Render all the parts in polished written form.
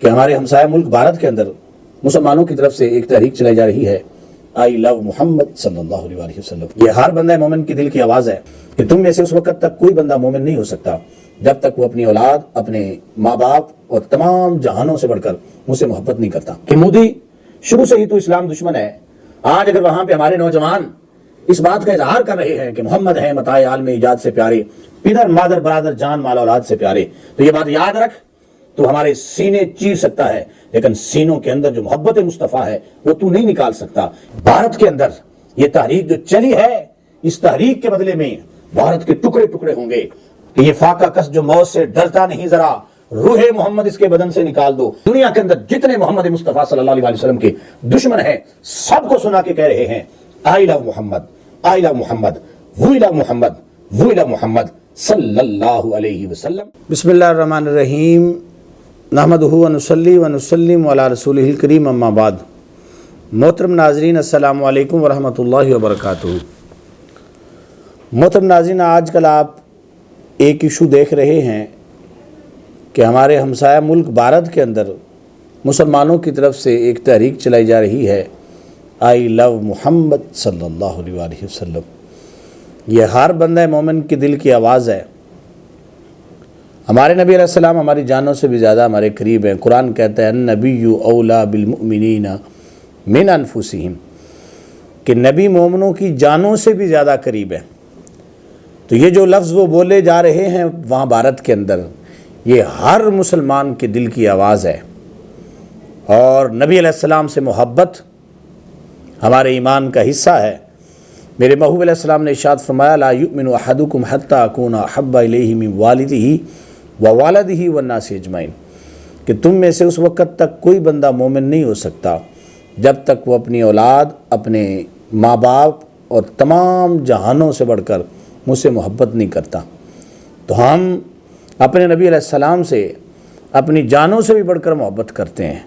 کہ ہمارے ہمسایہ ملک بھارت کے اندر مسلمانوں کی طرف سے ایک تحریک چلائی جا رہی ہے، آئی لو محمد صلی اللہ علیہ وسلم۔ یہ ہر بندہ مومن کی دل کی آواز ہے کہ تم میں سے اس وقت تک کوئی بندہ مومن نہیں ہو سکتا جب تک وہ اپنی اولاد، اپنے ماں باپ اور تمام جہانوں سے بڑھ کر مجھ سے محبت نہیں کرتا۔ کہ مودی شروع سے ہی تو اسلام دشمن ہے۔ آج اگر وہاں پہ ہمارے نوجوان اس بات کا اظہار کر رہے ہیں کہ محمد ہے متاع عالم ایجاد سے پیارے، پدر مادر برادر جان مال اولاد سے پیارے، تو یہ بات یاد رکھ، تو ہمارے سینے چیر سکتا ہے لیکن سینوں کے اندر جو محبت مصطفیٰ ہے وہ تو نہیں نکال سکتا۔ بھارت کے اندر یہ تحریک جو چلی ہے، اس تحریک کے بدلے میں بھارت کے ٹکڑے ٹکڑے ہوں گے کہ یہ فاقہ کس جو موت سے ڈرتا نہیں، ذرا روح محمد اس کے بدن سے نکال دو۔ دنیا کے اندر جتنے محمد مصطفیٰ صلی اللہ علیہ وسلم کے دشمن ہیں سب کو سنا کے کہہ رہے ہیں آئی لو محمد، آئی لو محمد، وی لو محمد، وی لو محمد صلی اللہ علیہ وسلم۔ بسم اللہ الرحمن الرحیم، نحمدہ و نصلی و نسلم علی رسولہ الکریم، اما بعد۔ محترم ناظرین، السلام علیکم ورحمۃ اللہ وبرکاتہ۔ محترم ناظرین، آج کل آپ ایک ایشو دیکھ رہے ہیں کہ ہمارے ہمسایہ ملک بھارت کے اندر مسلمانوں کی طرف سے ایک تحریک چلائی جا رہی ہے، آئی لو محمد صلی اللہ علیہ وسلم۔ یہ ہر بندہ مومن کی دل کی آواز ہے۔ ہمارے نبی علیہ السلام ہماری جانوں سے بھی زیادہ ہمارے قریب ہیں۔ قرآن کہتا ہے النبی اولیٰ بالمؤمنین من انفسہم، کہ نبی مومنوں کی جانوں سے بھی زیادہ قریب ہے۔ تو یہ جو لفظ وہ بولے جا رہے ہیں وہاں بھارت کے اندر، یہ ہر مسلمان کے دل کی آواز ہے، اور نبی علیہ السلام سے محبت ہمارے ایمان کا حصہ ہے۔ میرے محبوب علیہ السلام نے ارشاد فرمایا لا یؤمن احدکم حتی اکون احب الیہ من والدہ ووالدہ والناس اجمعین، کہ تم میں سے اس وقت تک کوئی بندہ مومن نہیں ہو سکتا جب تک وہ اپنی اولاد، اپنے ماں باپ اور تمام جہانوں سے بڑھ کر مجھ سے محبت نہیں کرتا۔ تو ہم اپنے نبی علیہ السلام سے اپنی جانوں سے بھی بڑھ کر محبت کرتے ہیں۔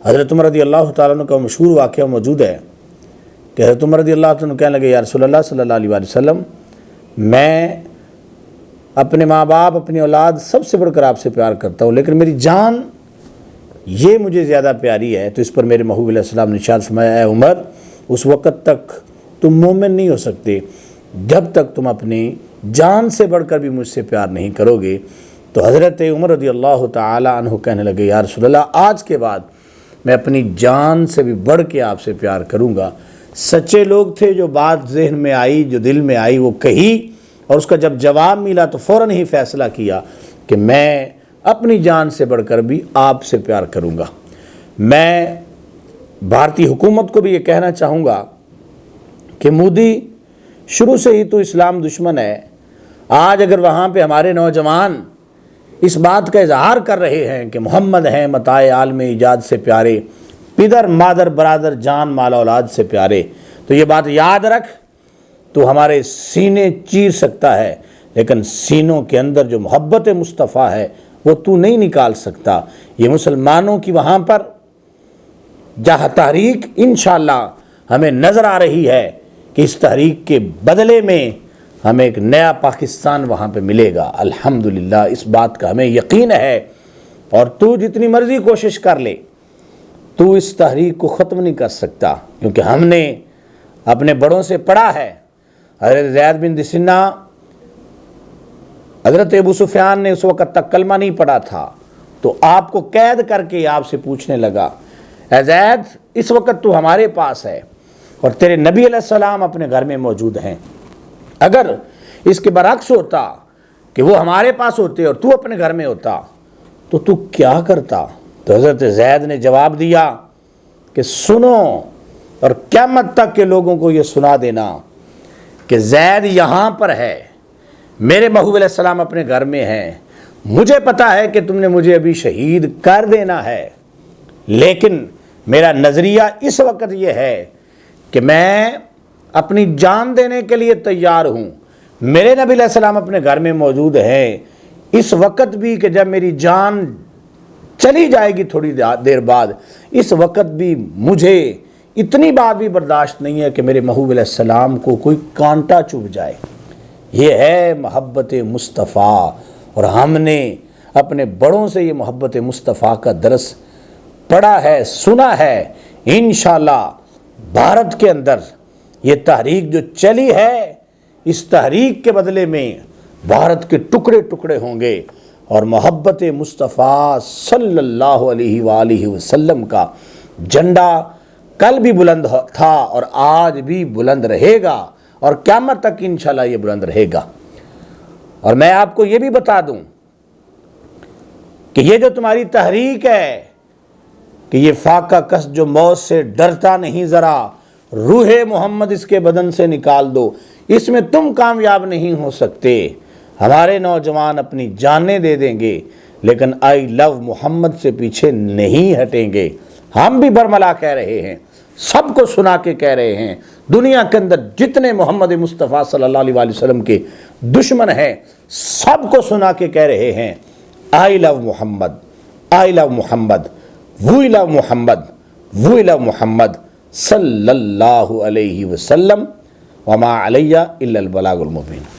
حضرت عمر رضی اللہ تعالیٰ عنہ کا مشہور واقعہ موجود ہے کہ حضرت عمر رضی اللہ تعالیٰ عنہ کہنے لگے یا رسول اللہ صلی اللہ علیہ وسلم، میں اپنے ماں باپ، اپنی اولاد سب سے بڑھ کر آپ سے پیار کرتا ہوں، لیکن میری جان یہ مجھے زیادہ پیاری ہے۔ تو اس پر میرے محبوب علیہ السلام نے ارشاد فرمایا اے عمر، اس وقت تک تم مومن نہیں ہو سکتے جب تک تم اپنی جان سے بڑھ کر بھی مجھ سے پیار نہیں کرو گے۔ تو حضرت عمر رضی اللہ تعالی عنہ کہنے لگے یا رسول اللہ، آج کے بعد میں اپنی جان سے بھی بڑھ کے آپ سے پیار کروں گا۔ سچے لوگ تھے، جو بات ذہن میں آئی، جو دل میں آئی وہ کہی، اور اس کا جب جواب ملا تو فوراً ہی فیصلہ کیا کہ میں اپنی جان سے بڑھ کر بھی آپ سے پیار کروں گا۔ میں بھارتی حکومت کو بھی یہ کہنا چاہوں گا کہ مودی شروع سے ہی تو اسلام دشمن ہے۔ آج اگر وہاں پہ ہمارے نوجوان اس بات کا اظہار کر رہے ہیں کہ محمد ہیں متاع عالم ایجاد سے پیارے، پدر مادر برادر جان مال اولاد سے پیارے، تو یہ بات یاد رکھ، تو ہمارے سینے چیر سکتا ہے لیکن سینوں کے اندر جو محبت مصطفیٰ ہے وہ تو نہیں نکال سکتا۔ یہ مسلمانوں کی وہاں پر جہاں تحریک انشاءاللہ ہمیں نظر آ رہی ہے کہ اس تحریک کے بدلے میں ہمیں ایک نیا پاکستان وہاں پہ ملے گا۔ الحمدللہ اس بات کا ہمیں یقین ہے، اور تو جتنی مرضی کوشش کر لے تو اس تحریک کو ختم نہیں کر سکتا، کیونکہ ہم نے اپنے بڑوں سے پڑھا ہے۔ حضرت زید بن دسنہ، حضرت ابو سفیان نے اس وقت تک کلمہ نہیں پڑھا تھا، تو آپ کو قید کر کے آپ سے پوچھنے لگا اے زید، اس وقت تو ہمارے پاس ہے اور تیرے نبی علیہ السلام اپنے گھر میں موجود ہیں، اگر اس کے برعکس ہوتا کہ وہ ہمارے پاس ہوتے اور تو اپنے گھر میں ہوتا تو تو کیا کرتا؟ تو حضرت زید نے جواب دیا کہ سنو، اور قیامت تک کے لوگوں کو یہ سنا دینا کہ زید یہاں پر ہے، میرے محبوب علیہ السلام اپنے گھر میں ہیں، مجھے پتا ہے کہ تم نے مجھے ابھی شہید کر دینا ہے، لیکن میرا نظریہ اس وقت یہ ہے کہ میں اپنی جان دینے کے لیے تیار ہوں۔ میرے نبی علیہ السلام اپنے گھر میں موجود ہیں، اس وقت بھی کہ جب میری جان چلی جائے گی تھوڑی دیر بعد، اس وقت بھی مجھے اتنی بات بھی برداشت نہیں ہے کہ میرے محبوب علیہ السلام کو کوئی کانٹا چبھ جائے۔ یہ ہے محبت مصطفیٰ، اور ہم نے اپنے بڑوں سے یہ محبت مصطفیٰ کا درس پڑھا ہے، سنا ہے، انشاءاللہ بھارت کے اندر یہ تحریک جو چلی ہے، اس تحریک کے بدلے میں بھارت کے ٹکڑے ٹکڑے ہوں گے، اور محبت مصطفیٰ صلی اللہ علیہ وآلہ وسلم کا جھنڈا کل بھی بلند تھا اور آج بھی بلند رہے گا، اور قیامت تک انشاءاللہ یہ بلند رہے گا۔ اور میں آپ کو یہ بھی بتا دوں کہ یہ جو تمہاری تحریک ہے کہ یہ فاقہ کس جو موت سے ڈرتا نہیں، ذرا روح محمد اس کے بدن سے نکال دو، اس میں تم کامیاب نہیں ہو سکتے۔ ہمارے نوجوان اپنی جانیں دے دیں گے لیکن آئی لو محمد سے پیچھے نہیں ہٹیں گے۔ ہم بھی برملا کہہ رہے ہیں، سب کو سنا کے کہہ رہے ہیں، دنیا کے اندر جتنے محمد مصطفیٰ صلی اللہ علیہ وسلم کے دشمن ہیں سب کو سنا کے کہہ رہے ہیں آئی لو محمد، آئی لو محمد، وی لو محمد، وی لو محمد صلی اللہ علیہ وسلم، وما علیہ الا البلاغ المبین۔